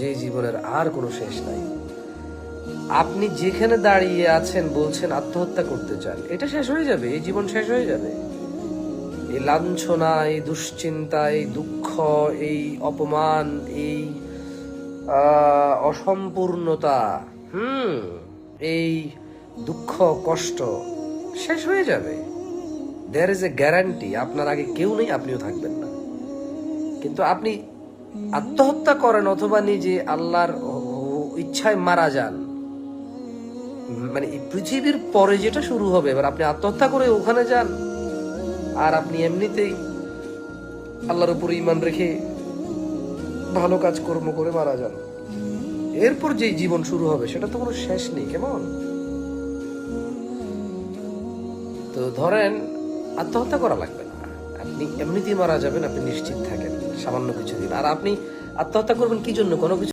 যে জীবনের আর কোনো শেষ নাই। আপনি যেখানে দাঁড়িয়ে আছেন বলছেন আত্মহত্যা করতে চান, এটা শেষ হয়ে যাবে, এই জীবন শেষ হয়ে যাবে। এই লাঞ্ছনা, এই দুশ্চিন্তা, এই দুঃখ, এই অপমান, এই অসম্পূর্ণতা, এই দুঃখ কষ্ট শেষ হয়ে যাবে। দেয়ার ইজ এ গ্যারান্টি, আপনার আগে কেউ নেই, আপনিও থাকবেন না। কিন্তু আপনি আত্মহত্যা করেন অথবা নিজে আল্লাহর ইচ্ছায় মারা যান, মানে এই পৃথিবীর পরে যেটা শুরু হবে, এবার আপনি আত্মহত্যা করে ওখানে যান, আর আপনি এমনিতেই আল্লাহর উপর ঈমান রেখে ভালো কাজ কর্ম করে মারা যান, এরপর যে জীবন শুরু হবে সেটা তো কোনো শেষ নেই। কেমন? তো ধরেন আত্মহত্যা করা লাগবে না, আপনি এমনিতেই মারা যাবেন, আপনি নিশ্চিত থাকেন সামান্য কিছুদিন। আর আপনি আত্মহত্যা করবেন কি জন্য? কোনো কিছু